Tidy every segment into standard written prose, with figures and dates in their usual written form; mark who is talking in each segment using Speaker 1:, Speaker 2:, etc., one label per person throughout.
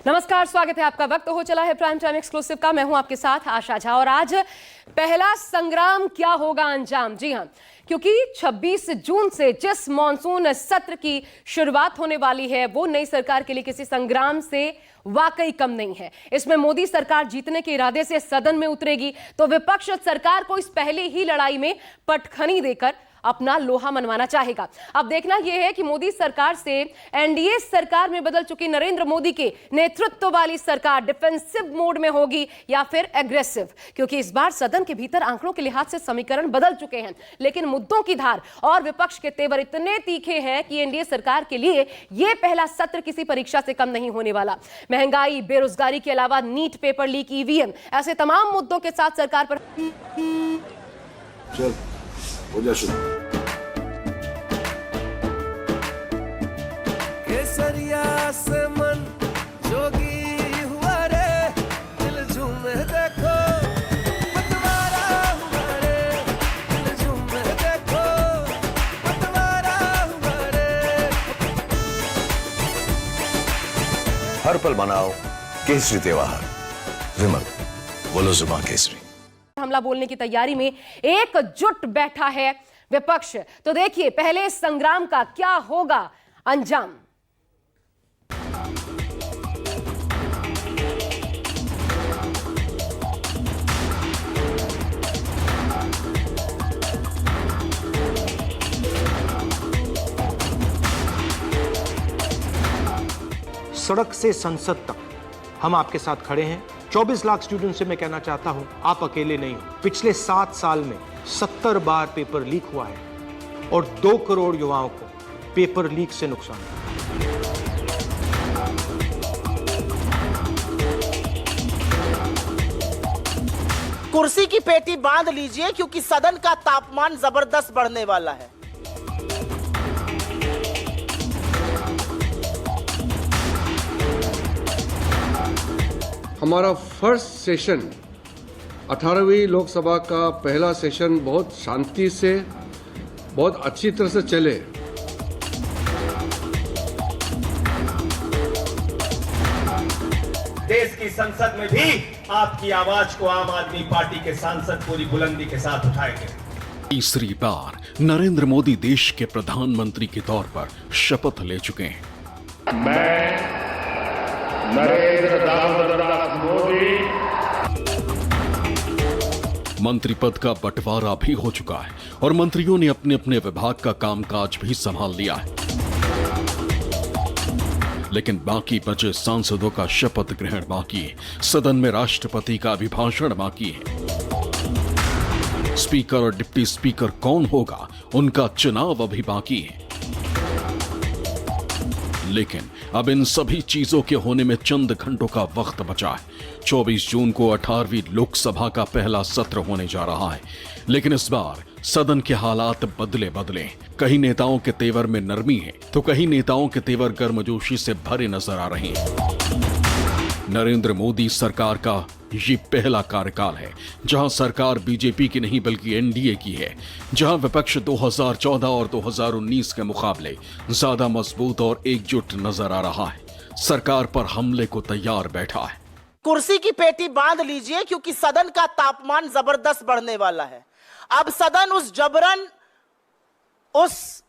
Speaker 1: नमस्कार, स्वागत है आपका। वक्त हो चला है प्राइम टाइम एक्सक्लूसिव का। मैं हूं आपके साथ आशा झा और आज पहला संग्राम क्या होगा अंजाम। जी हां, क्योंकि 26 जून से जिस मॉनसून सत्र की शुरुआत होने वाली है वो नई सरकार के लिए किसी संग्राम से वाकई कम नहीं है। इसमें मोदी सरकार जीतने के इरादे से सदन में उतरेगी तो विपक्ष सरकार को इस पहली ही लड़ाई में पटखनी देकर अपना लोहा मनवाना चाहेगा। अब देखना यह है कि मोदी सरकार से एनडीए सरकार में बदल चुकी नरेंद्र मोदी के नेतृत्व वाली सरकार डिफेंसिव मोड में होगी या फिर एग्रेसिव, क्योंकि इस बार सदन के भीतर आंकड़ों के लिहाज से समीकरण बदल चुके हैं, लेकिन मुद्दों की धार और विपक्ष के तेवर इतने तीखे हैं कि एनडीए सरकार के लिए यह पहला सत्र किसी परीक्षा से कम नहीं होने वाला। महंगाई, बेरोजगारी के अलावा नीट, पेपर लीक, ईवीएम, ऐसे तमाम मुद्दों के साथ सरकार पर
Speaker 2: केसरिया से मन जोगी हुआ रे, दिल झूमे देखो पतवारा हुआ रे, दिल झूमे देखो पतवारा हुआ रे।
Speaker 3: हर पल मनाओ केसरी त्योहार। विमल, बोलो जुबान केसरी।
Speaker 1: हमला बोलने की तैयारी में एकजुट बैठा है विपक्ष। तो देखिए पहले संग्राम का क्या होगा अंजाम।
Speaker 4: सड़क से संसद तक हम आपके साथ खड़े हैं। 24 लाख स्टूडेंट से मैं कहना चाहता हूं, आप अकेले नहीं हो। पिछले 7 साल में 70 बार पेपर लीक हुआ है और 2 करोड़ युवाओं को पेपर लीक से नुकसान हुआ।
Speaker 5: कुर्सी की पेटी बांध लीजिए क्योंकि सदन का तापमान जबरदस्त बढ़ने वाला है।
Speaker 6: हमारा फर्स्ट सेशन 18वीं लोकसभा का पहला सेशन बहुत शांति से, बहुत अच्छी तरह से चले।
Speaker 7: देश की संसद में भी आपकी आवाज को आम आदमी पार्टी के सांसद पूरी बुलंदी के साथ उठाएंगे।
Speaker 8: तीसरी बार नरेंद्र मोदी देश के प्रधानमंत्री के तौर पर शपथ ले चुके हैं।
Speaker 9: मैं नरेंद्र दामोदर मोदी
Speaker 8: मंत्री पद का बंटवारा भी हो चुका है और मंत्रियों ने अपने अपने विभाग का कामकाज भी संभाल लिया है, लेकिन बाकी बचे सांसदों का शपथ ग्रहण बाकी है। सदन में राष्ट्रपति का अभिभाषण बाकी है। स्पीकर और डिप्टी स्पीकर कौन होगा, उनका चुनाव अभी बाकी है। लेकिन अब इन सभी चीजों के होने में चंद घंटों का वक्त बचा है। 24 जून को 18वीं लोकसभा का पहला सत्र होने जा रहा है, लेकिन इस बार सदन के हालात बदले बदले। कहीं नेताओं के तेवर में नरमी है तो कहीं नेताओं के तेवर गर्मजोशी से भरे नजर आ रहे हैं। नरेंद्र मोदी सरकार का ये पहला कार्यकाल है जहां सरकार बीजेपी की नहीं बल्कि एनडीए की है, जहां विपक्ष 2014 और 2019 के मुकाबले ज्यादा मजबूत और एकजुट नजर आ रहा है। सरकार पर हमले को तैयार बैठा है।
Speaker 5: कुर्सी की पेटी बांध लीजिए क्योंकि सदन का तापमान जबरदस्त बढ़ने वाला है। अब सदन उस जबरन, उस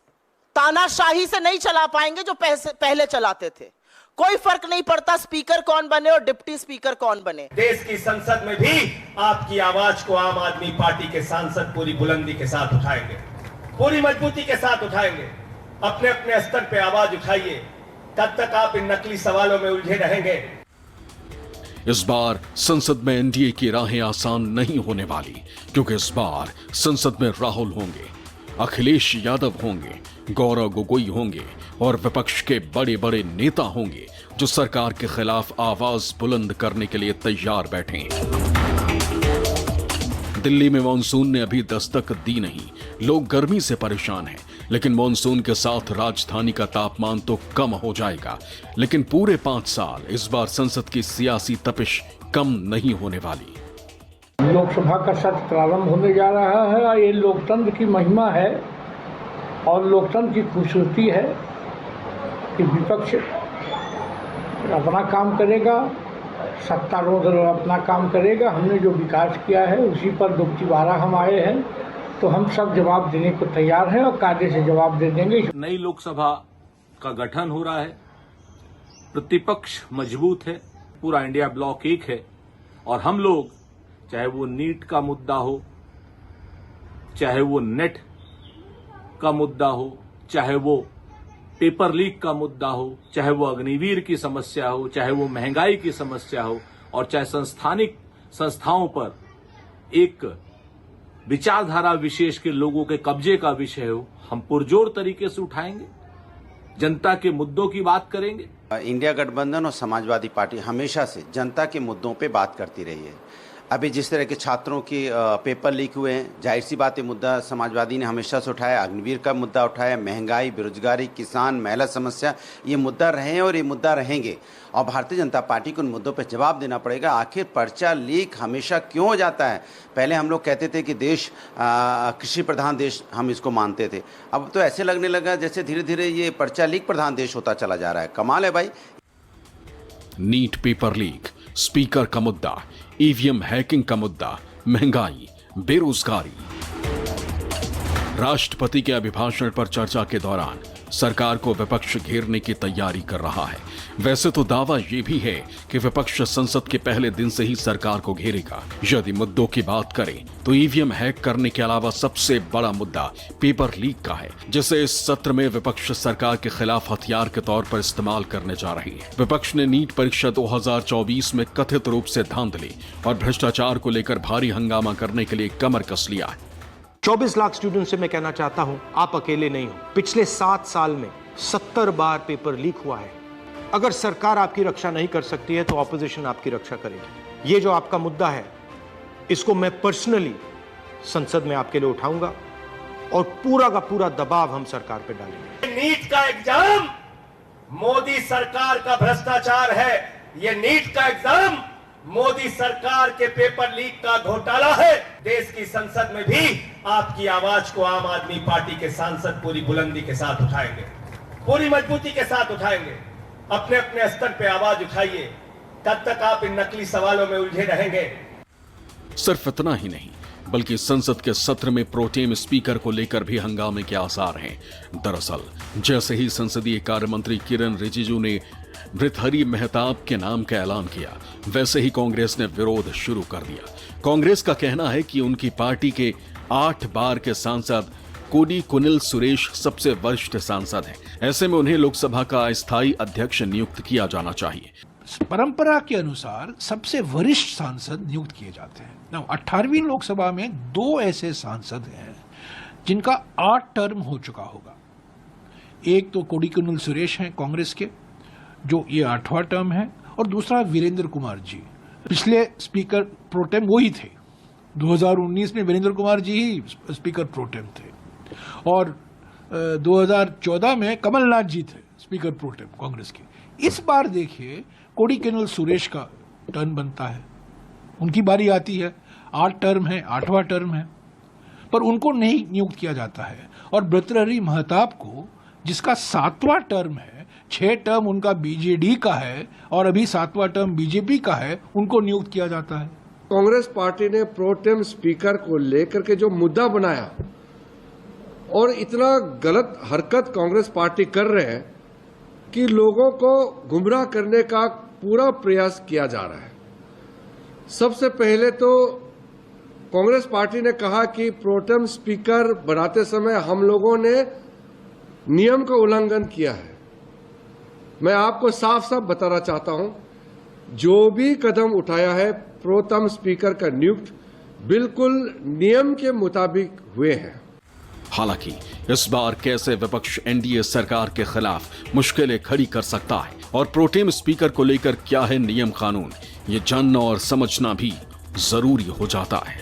Speaker 5: तानाशाही से नहीं चला पाएंगे जो पहले चलाते थे। कोई फर्क नहीं पड़ता स्पीकर कौन बने और डिप्टी स्पीकर कौन बने।
Speaker 7: देश की संसद में भी आपकी आवाज को आम आदमी पार्टी के सांसद पूरी बुलंदी के साथ उठाएंगे, पूरी मजबूती के साथ उठाएंगे। अपने अपने स्तर पे आवाज उठाइए, तब तक आप इन नकली सवालों में उलझे रहेंगे।
Speaker 8: इस बार संसद में एनडीए की राहें आसान नहीं होने वाली, क्योंकि इस बार संसद में राहुल होंगे, अखिलेश यादव होंगे, गौरव गोगोई होंगे और विपक्ष के बड़े बड़े नेता होंगे जो सरकार के खिलाफ आवाज बुलंद करने के लिए तैयार बैठे हैं। दिल्ली में मॉनसून ने अभी दस्तक दी नहीं, लोग गर्मी से परेशान हैं, लेकिन मॉनसून के साथ राजधानी का तापमान तो कम हो जाएगा। लेकिन पूरे 5 साल इस बार संसद की सियासी तपिश कम नहीं होने वाली।
Speaker 10: लोकसभा का सत्र प्रारंभ होने जा रहा है। ये लोकतंत्र की महिमा है और लोकतंत्र की खूबसूरती है कि विपक्ष अपना काम करेगा, सत्तारूढ़ दल अपना काम करेगा। हमने जो विकास किया है उसी पर दोबारा हम आए हैं, तो हम सब जवाब देने को तैयार हैं और कायदे से जवाब दे देंगे।
Speaker 11: नई लोकसभा का गठन हो रहा है, प्रतिपक्ष मजबूत है, पूरा इंडिया ब्लॉक एक है और हम लोग, चाहे वो नीट का मुद्दा हो, चाहे वो नेट का मुद्दा हो, चाहे वो पेपर लीक का मुद्दा हो, चाहे वो अग्निवीर की समस्या हो, चाहे वो महंगाई की समस्या हो और चाहे संस्थानिक संस्थाओं पर एक विचारधारा विशेष के लोगों के कब्जे का विषय हो, हम पुरजोर तरीके से उठाएंगे, जनता के मुद्दों की बात करेंगे।
Speaker 12: इंडिया गठबंधन और समाजवादी पार्टी हमेशा से जनता के मुद्दों पे बात करती रही है। अभी जिस तरह के छात्रों के पेपर लीक हुए हैं, जाहिर सी बात है मुद्दा समाजवादी ने हमेशा से उठाया, अग्निवीर का मुद्दा उठाया, महंगाई, बेरोजगारी, किसान, महिला समस्या, ये मुद्दा रहे हैं और ये मुद्दा रहेंगे और भारतीय जनता पार्टी को उन मुद्दों पर जवाब देना पड़ेगा। आखिर पर्चा लीक हमेशा क्यों हो जाता है? पहले हम लोग कहते थे कि देश कृषि प्रधान देश हम इसको मानते थे, अब तो ऐसे लगने लगा जैसे धीरे धीरे ये पर्चा लीक प्रधान देश होता चला जा रहा है। कमाल है भाई।
Speaker 8: नीट पेपर लीक, स्पीकर का मुद्दा, ईवीएम हैकिंग का मुद्दा, महंगाई, बेरोजगारी। राष्ट्रपति के अभिभाषण पर चर्चा के दौरान सरकार को विपक्ष घेरने की तैयारी कर रहा है। वैसे तो दावा यह भी है कि विपक्ष संसद के पहले दिन से ही सरकार को घेरेगा। यदि मुद्दों की बात करें तो ईवीएम हैक करने के अलावा सबसे बड़ा मुद्दा पेपर लीक का है, जिसे इस सत्र में विपक्ष सरकार के खिलाफ हथियार के तौर पर इस्तेमाल करने जा रही है। विपक्ष ने नीट परीक्षा 2024 में कथित रूप से धांधली और भ्रष्टाचार को लेकर भारी हंगामा करने के लिए कमर कस लिया है।
Speaker 4: 24 लाख स्टूडेंट से मैं कहना चाहता हूं, आप अकेले नहीं हो। पिछले 7 साल में 70 बार पेपर लीक हुआ है। अगर सरकार आपकी रक्षा नहीं कर सकती है तो ऑपोजिशन आपकी रक्षा करेगी। ये जो आपका मुद्दा है, इसको मैं पर्सनली संसद में आपके लिए उठाऊंगा और पूरा का पूरा दबाव हम सरकार पे डालेंगे।
Speaker 7: नीट का एग्जाम मोदी सरकार का भ्रष्टाचार है। ये नीट का एग्जाम मोदी सरकार के पेपर लीक का घोटाला है। देश की संसद में भी आपकी आवाज को आम आदमी पार्टी के सांसद पूरी बुलंदी के साथ उठाएंगे, पूरी मजबूती के साथ उठाएंगे। अपने अपने स्तर पे आवाज उठाइए, तब तक आप इन नकली सवालों में उलझे रहेंगे।
Speaker 8: सिर्फ इतना ही नहीं, बल्कि संसद के सत्र में प्रोटेम स्पीकर को लेकर भी हंगामे के आसार हैं। दरअसल जैसे ही संसदीय कार्य मंत्री किरण रिजिजू ने भृतहरि मेहताब के नाम का ऐलान किया, वैसे ही कांग्रेस ने विरोध शुरू कर दिया। कांग्रेस का कहना है कि उनकी पार्टी के 8 बार के सांसद कोडीकुनिल सुरेश सबसे वरिष्ठ सांसद हैं। ऐसे में उन्हें लोकसभा का अस्थायी अध्यक्ष नियुक्त किया जाना चाहिए।
Speaker 13: परंपरा के अनुसार सबसे वरिष्ठ सांसद नियुक्त किए जाते हैं। 18वीं लोकसभा में 2 ऐसे सांसद हैं जिनका 8 टर्म हो चुका होगा। एक तो कोडीकुनिल सुरेश हैं कांग्रेस के, जो ये 8वां टर्म है, और दूसरा वीरेंद्र कुमार जी, पिछले स्पीकर प्रोटेम वही थे। 2019 में वीरेंद्र कुमार जी ही स्पीकर प्रोटेम थे और 2014 में कमलनाथ जी थे स्पीकर प्रोटेम कांग्रेस के। इस बार देखिए कोडीकुनिल सुरेश का टर्न बनता है, उनकी बारी आती है। 8 टर्म है, 8वां टर्म है, पर उनको नहीं नियुक्त किया जाता है। और भृतहरि मेहताब को, जिसका 7वां टर्म है, 6 टर्म उनका बीजेडी का है और अभी 7वां टर्म बीजेपी का है, उनको नियुक्त किया जाता है।
Speaker 6: कांग्रेस पार्टी ने प्रोटेम स्पीकर को लेकर के जो मुद्दा बनाया और इतना गलत हरकत कांग्रेस पार्टी कर रहे हैं कि लोगों को गुमराह करने का पूरा प्रयास किया जा रहा है। सबसे पहले तो कांग्रेस पार्टी ने कहा कि प्रोटेम स्पीकर बनाते समय हम लोगों ने नियम का उल्लंघन किया है। मैं आपको साफ साफ बताना चाहता हूं, जो भी कदम उठाया है प्रोटेम स्पीकर का नियुक्त बिल्कुल नियम के मुताबिक हुए हैं।
Speaker 8: हालांकि इस बार कैसे विपक्ष एनडीए सरकार के खिलाफ मुश्किलें खड़ी कर सकता है और प्रोटेम स्पीकर को लेकर क्या है नियम कानून, ये जानना और समझना भी जरूरी हो जाता है।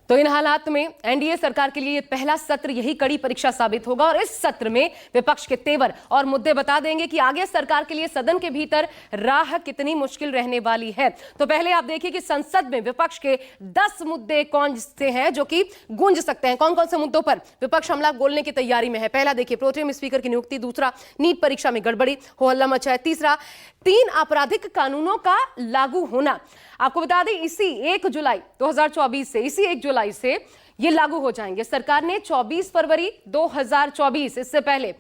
Speaker 1: तो इन हालात में एनडीए सरकार के लिए ये पहला सत्र यही कड़ी परीक्षा साबित होगा और इस सत्र में विपक्ष के तेवर और मुद्दे बता देंगे कि आगे सरकार के लिए सदन के भीतर राह कितनी मुश्किल रहने वाली है। तो पहले आप देखिए कि संसद में विपक्ष के 10 मुद्दे कौन से हैं जो कि गूंज सकते हैं। कौन कौन से मुद्दों पर विपक्ष हमला बोलने की तैयारी में है। पहला देखिए, प्रोटेम स्पीकर की नियुक्ति। दूसरा, नीट परीक्षा में गड़बड़ी, हो हल्ला मचा है। तीसरा, 3 आपराधिक कानूनों का लागू होना। आपको बता दें इसी 1 जुलाई 2024 से, इसी 1 जुलाई से ये लागू हो जाएंगे। सरकार ने 24 फरवरी 2024 इससे पहले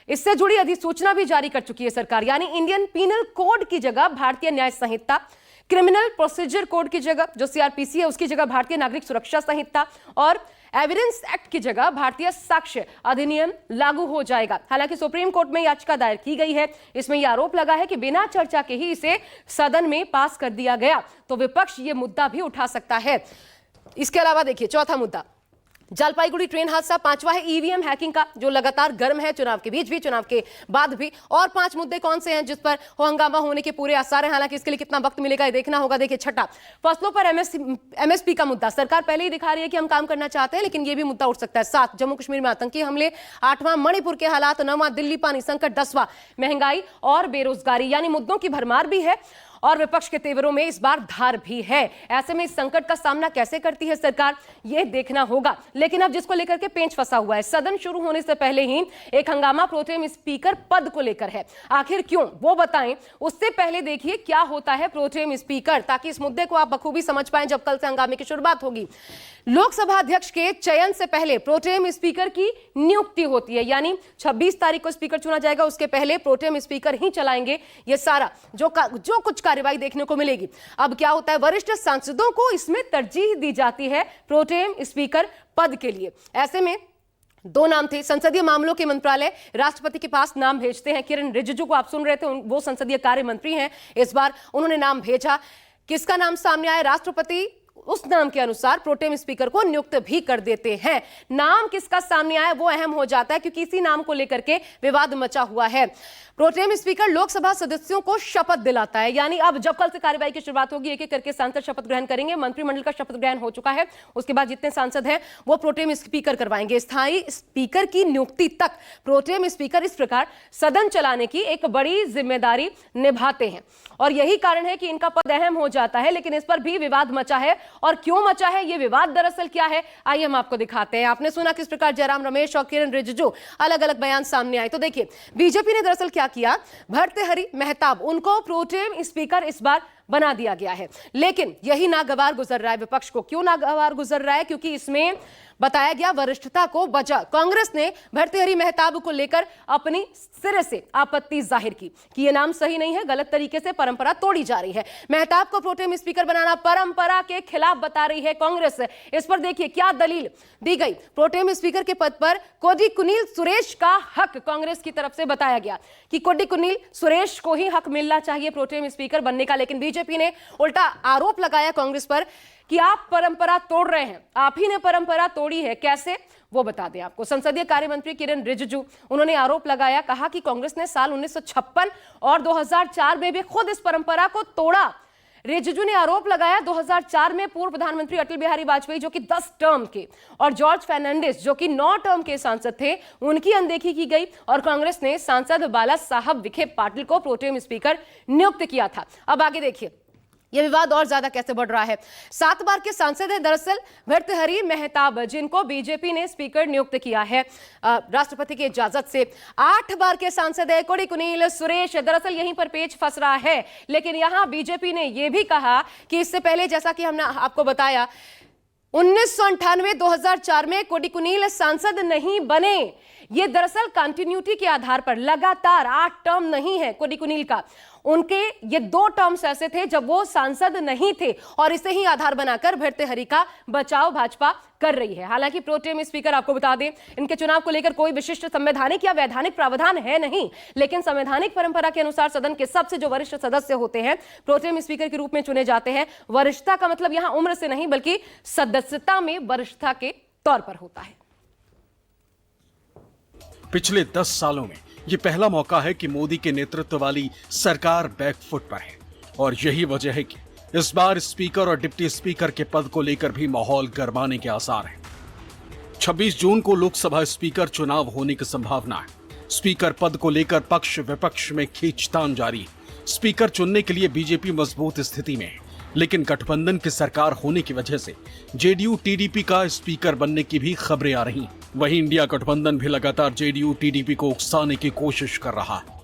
Speaker 1: इससे जुड़ी अधिसूचना भी जारी कर चुकी है सरकार। यानी इंडियन पीनल कोड की जगह भारतीय न्याय संहिता, क्रिमिनल प्रोसीजर कोड की जगह जो सीआरपीसी है उसकी जगह भारतीय नागरिक सुरक्षा संहिता और एविडेंस एक्ट की जगह भारतीय साक्ष्य अधिनियम लागू हो जाएगा। हालांकि सुप्रीम कोर्ट में याचिका दायर की गई है। इसमें यह आरोप लगा है कि बिना चर्चा के ही इसे सदन में पास कर दिया गया। तो विपक्ष यह मुद्दा भी उठा सकता है। इसके अलावा देखिए, चौथा मुद्दा, जलपाईगुड़ी ट्रेन हादसा। 5वां है ईवीएम हैकिंग का, जो लगातार गर्म है, चुनाव के बीच भी, चुनाव के बाद भी। और 5 मुद्दे कौन से हैं जिस पर हंगामा होने के पूरे आसार हैं। हालांकि इसके लिए कितना वक्त मिलेगा ये देखना होगा। देखिए, छठा, फसलों पर एमएसपी का मुद्दा। सरकार पहले ही दिखा रही है कि हम काम करना चाहते हैं, लेकिन यह भी मुद्दा उठ सकता है। 7, जम्मू कश्मीर में आतंकी हमले। 8वां, मणिपुर के हालात। 9वां, दिल्ली पानी संकट। 10वां, महंगाई और बेरोजगारी। यानी मुद्दों की भरमार भी है और विपक्ष के तेवरों में इस बार धार भी है। ऐसे में इस संकट का सामना कैसे करती है सरकार, यह देखना होगा। लेकिन अब जिसको लेकर के पेंच फंसा हुआ है, सदन शुरू होने से पहले ही एक हंगामा प्रोटेम स्पीकर पद को लेकर है। आखिर क्यों, वो बताएं। उससे पहले देखिए क्या होता है प्रोटेम स्पीकर, ताकि इस मुद्दे को आप बखूबी समझ पाएं जब कल से हंगामे की शुरुआत होगी। लोकसभा अध्यक्ष के चयन से पहले प्रोटेम स्पीकर की नियुक्ति होती है। यानी 26 तारीख को स्पीकर चुना जाएगा, उसके पहले प्रोटेम स्पीकर ही चलाएंगे ये सारा जो कुछ कार्यवाही देखने को मिलेगी। अब क्या होता है, वरिष्ठ सांसदों को इसमें तरजीह दी जाती है प्रोटेम स्पीकर पद के लिए। ऐसे में 2 नाम थे। संसदीय मामलों के मंत्रालय राष्ट्रपति के पास नाम भेजते हैं। किरण रिजिजू को आप सुन रहे थे, वो संसदीय कार्य मंत्री हैं। इस बार उन्होंने नाम भेजा। किसका नाम सामने आया, राष्ट्रपति उस नाम के अनुसार प्रोटेम स्पीकर को नियुक्त भी कर देते हैं। नाम किसका सामने आया वो अहम हो जाता है, क्योंकि इसी नाम को लेकर के विवाद मचा हुआ है। प्रोटेम स्पीकर लोकसभा सदस्यों को शपथ दिलाता है। यानी अब जब कल से कार्यवाही की शुरुआत होगी, एक एक करके सांसद शपथ ग्रहण करेंगे। मंत्रिमंडल का शपथ ग्रहण हो चुका है, उसके बाद जितने सांसद हैं वो प्रोटेम स्पीकर करवाएंगे। स्थायी स्पीकर की नियुक्ति तक प्रोटेम स्पीकर इस प्रकार सदन चलाने की एक बड़ी जिम्मेदारी निभाते हैं और यही कारण है कि इनका पद अहम हो जाता है। लेकिन इस पर भी विवाद मचा है। और क्यों मचा है ये विवाद, दरअसल क्या है, आइए हम आपको दिखाते हैं। आपने सुना किस प्रकार जयराम रमेश और किरण रिजिजू अलग अलग बयान सामने आए। तो देखिए, बीजेपी ने दरअसल क्या किया, भर्तृहरि मेहताब उनको प्रोटेम स्पीकर इस बार बना दिया गया है। लेकिन यही नागवार गुजर रहा है विपक्ष को। क्यों नागवार गुजर रहा है, क्योंकि इसमें बताया गया वरिष्ठता को बचा। कांग्रेस ने भर्तृहरि मेहताब को लेकर अपनी सिरे से आपत्ति जाहिर की कि यह नाम सही नहीं है, गलत तरीके से परंपरा तोड़ी जा रही है। मेहताब को प्रोटेम स्पीकर बनाना परंपरा के खिलाफ बता रही है कांग्रेस। इस पर देखिए क्या दलील दी गई। प्रोटेम स्पीकर के पद पर कोडिकुनिल सुरेश का हक कांग्रेस की तरफ से बताया गया कि कोडिकुनिल सुरेश को ही हक मिलना चाहिए प्रोटेम स्पीकर बनने का। लेकिन बीजेपी ने उल्टा आरोप लगाया कांग्रेस पर कि आप परंपरा तोड़ रहे हैं, आप ही ने परंपरा तोड़ी है। कैसे, वो बता दें आपको। संसदीय कार्य मंत्री किरण रिजिजू, उन्होंने आरोप लगाया, कहा कि कांग्रेस ने साल 1956 और 2004 में भी खुद इस परंपरा को तोड़ा। रिजिजू ने आरोप लगाया 2004 में पूर्व प्रधानमंत्री अटल बिहारी वाजपेयी जो कि 10 टर्म के और जॉर्ज फर्नांडिस जो कि 9 टर्म के सांसद थे, उनकी अनदेखी की गई और कांग्रेस ने सांसद बाला साहब विखे पाटिल को प्रोटेम स्पीकर नियुक्त किया था। अब आगे देखिए यह विवाद और ज्यादा कैसे बढ़ रहा है। 7 बार के सांसद हैं दरअसल भर्तृहरि मेहताब, जिनको बीजेपी ने स्पीकर नियुक्त किया है राष्ट्रपति की इजाजत से। 8 बार के सांसद है कोडिकुनिल सुरेश। दरअसल यहीं पर पेच फंस रहा है। लेकिन यहां बीजेपी ने यह भी कहा कि इससे पहले, जैसा कि हमने आपको बताया, 1998-2004 में कोडिकुनिल सांसद नहीं बने। ये दरअसल कंटिन्यूटी के आधार पर लगातार 8 टर्म नहीं है कोडिकुनिल का, उनके ये 2 टर्म्स ऐसे थे जब वो सांसद नहीं थे और इसे ही आधार बनाकर भर्तृहरि का बचाव भाजपा कर रही है। हालांकि प्रोटेम स्पीकर, आपको बता दें, इनके चुनाव को लेकर कोई विशिष्ट संवैधानिक या वैधानिक प्रावधान है नहीं, लेकिन संवैधानिक परंपरा के अनुसार सदन के सबसे जो वरिष्ठ सदस्य होते हैं प्रोटेम स्पीकर के रूप में चुने जाते हैं। वरिष्ठता का मतलब यहां उम्र से नहीं बल्कि सदस्यता में वरिष्ठता के तौर पर होता है।
Speaker 8: पिछले 10 सालों में ये पहला मौका है कि मोदी के नेतृत्व वाली सरकार बैकफुट पर है और यही वजह है कि इस बार स्पीकर और डिप्टी स्पीकर के पद को लेकर भी माहौल गरमाने के आसार हैं। 26 जून को लोकसभा स्पीकर चुनाव होने की संभावना है। स्पीकर पद को लेकर पक्ष विपक्ष में खींचतान जारी। स्पीकर चुनने के लिए बीजेपी मजबूत स्थिति में है, लेकिन गठबंधन की सरकार होने की वजह से जेडीयू टीडीपी का स्पीकर बनने की भी खबरें आ रही। वहीं इंडिया गठबंधन भी लगातार जेडीयू टीडीपी को उकसाने की कोशिश कर रहा है।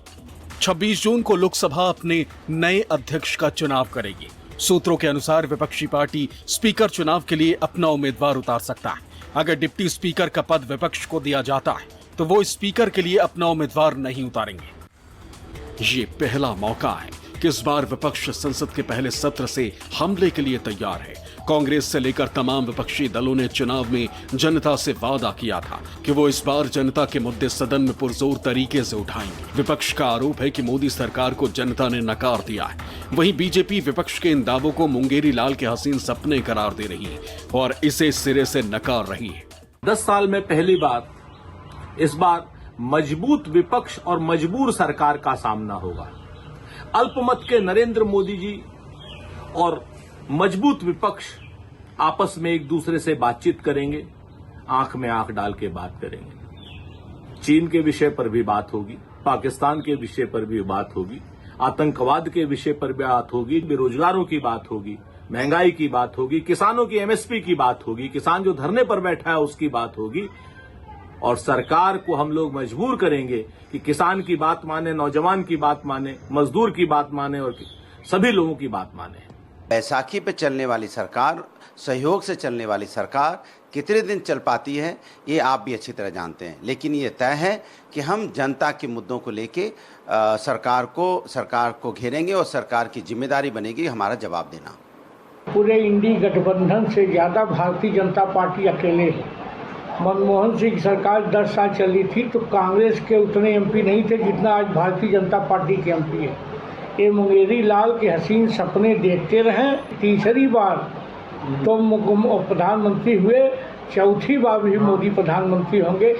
Speaker 8: 26 जून को लोकसभा अपने नए अध्यक्ष का चुनाव करेगी। सूत्रों के अनुसार विपक्षी पार्टी स्पीकर चुनाव के लिए अपना उम्मीदवार उतार सकता है। अगर डिप्टी स्पीकर का पद विपक्ष को दिया जाता है तो वो स्पीकर के लिए अपना उम्मीदवार नहीं उतारेंगे। ये पहला मौका है कि इस बार विपक्ष संसद के पहले सत्र से हमले के लिए तैयार है। कांग्रेस से लेकर तमाम विपक्षी दलों ने चुनाव में जनता से वादा किया था कि वो इस बार जनता के मुद्दे सदन में पुरजोर तरीके से उठाएंगे। विपक्ष का आरोप है कि मोदी सरकार को जनता ने नकार दिया है। वहीं बीजेपी विपक्ष के इन दावों को मुंगेरी लाल के हसीन सपने करार दे रही है और इसे सिरे से नकार रही है।
Speaker 11: 10 साल में पहली बार इस बार मजबूत विपक्ष और मजबूर सरकार का सामना होगा। अल्पमत के नरेंद्र मोदी जी और मजबूत विपक्ष आपस में एक दूसरे से बातचीत करेंगे, आंख में आंख डाल के बात करेंगे। चीन के विषय पर भी बात होगी, पाकिस्तान के विषय पर भी बात होगी, आतंकवाद के विषय पर भी बात होगी, बेरोजगारों की बात होगी, महंगाई की बात होगी, किसानों की एमएसपी की बात होगी, किसान जो धरने पर बैठा है उसकी बात होगी। और सरकार को हम लोग मजबूर करेंगे कि किसान की बात माने, नौजवान की बात माने, मजदूर की बात माने और सभी लोगों की बात माने।
Speaker 12: बैसाखी पे चलने वाली सरकार, सहयोग से चलने वाली सरकार कितने दिन चल पाती है ये आप भी अच्छी तरह जानते हैं, लेकिन ये तय है कि हम जनता के मुद्दों को लेके सरकार को घेरेंगे और सरकार की जिम्मेदारी बनेगी हमारा जवाब देना।
Speaker 10: पूरे इंडी गठबंधन से ज़्यादा भारतीय जनता पार्टी अकेले है। मनमोहन सिंह की सरकार 10 साल चली थी तो कांग्रेस के उतने एमपी नहीं थे जितना आज भारतीय जनता पार्टी के एमपी है। ये मुंगेरी लाल के हसीन सपने देखते रहे। तीसरी बार तो प्रधानमंत्री हुए, चौथी बार भी मोदी प्रधानमंत्री होंगे।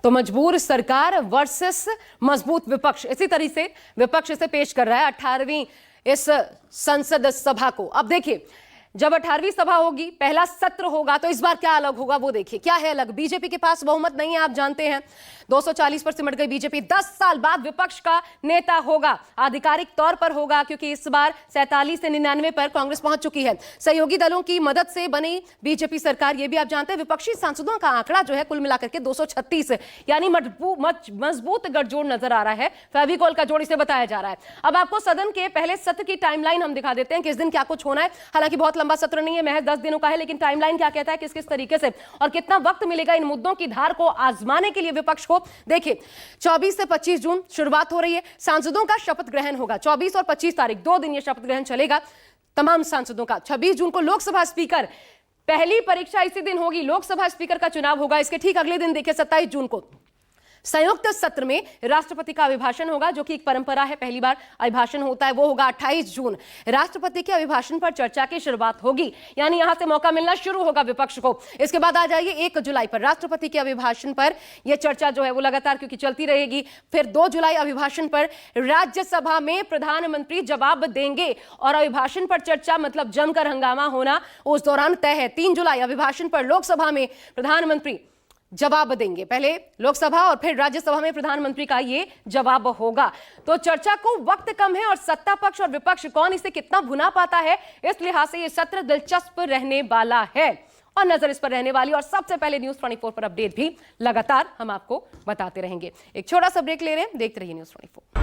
Speaker 1: तो मजबूर सरकार वर्सेस मजबूत विपक्ष, इसी तरीके से विपक्ष इसे पेश कर रहा है 18वीं इस संसद सभा को। अब देखिए, जब 18वीं सभा होगी, पहला सत्र होगा, तो इस बार क्या अलग होगा वो देखिए। क्या है अलग? बीजेपी के पास बहुमत नहीं है, आप जानते हैं। 240 पर सिमट गई बीजेपी। 10 साल बाद विपक्ष का नेता होगा, आधिकारिक तौर पर होगा, क्योंकि इस बार 47 से 99 पर कांग्रेस पहुंच चुकी है। सहयोगी दलों की मदद से बनी बीजेपी सरकार, ये भी आप जानते हैं। विपक्षी सांसदों का आंकड़ा जो है कुल मिलाकर के 236, यानी मजबूत गठजोड़ नजर आ रहा है। फेविकोल का जोड़ इसे बताया जा रहा है। अब आपको सदन के पहले सत्र की टाइमलाइन हम दिखा देते हैं, किस दिन क्या कुछ होना है। हालांकि बहुत लंबा सत्र नहीं है, महज 10 दिनों का है, लेकिन टाइमलाइन क्या कहता है, किस किस तरीके से और कितना वक्त मिलेगा इन मुद्दों की धार को आजमाने के लिए विपक्ष को। देखिए, 24 से 25 जून शुरुआत हो रही है। सांसदों का शपथ ग्रहण होगा 24 और 25 तारीख, 2 दिन यह शपथ ग्रहण चलेगा तमाम सांसदों का। 26 जून को लोकसभा स्पीकर, पहली परीक्षा इसी दिन होगी। लोकसभा स्पीकर का चुनाव होगा। इसके ठीक अगले दिन देखिए 27 जून को संयुक्त सत्र में राष्ट्रपति का अभिभाषण होगा, जो कि एक परंपरा है, पहली बार अभिभाषण होता है। वो होगा 28 जून। राष्ट्रपति के अभिभाषण पर चर्चा की शुरुआत होगी, यानी यहां से मौका मिलना शुरू होगा विपक्ष को। इसके बाद आ जाइए 1 जुलाई पर राष्ट्रपति के अभिभाषण पर यह चर्चा जो है वो लगातार क्योंकि चलती रहेगी। फिर 2 जुलाई अभिभाषण पर राज्यसभा में प्रधानमंत्री जवाब देंगे और अभिभाषण पर चर्चा मतलब जमकर हंगामा होना उस दौरान तय है। 3 जुलाई अभिभाषण पर लोकसभा में प्रधानमंत्री जवाब देंगे। पहले लोकसभा और फिर राज्यसभा में प्रधानमंत्री का ये जवाब होगा। तो चर्चा को वक्त कम है और सत्ता पक्ष और विपक्ष कौन इसे कितना भुना पाता है, इस लिहाज से ये सत्र दिलचस्प रहने वाला है और नजर इस पर रहने वाली। और सबसे पहले न्यूज 24 पर अपडेट भी लगातार हम आपको बताते रहेंगे। एक छोटा सा ब्रेक ले रहे हैं, देखते रहिए न्यूज 24।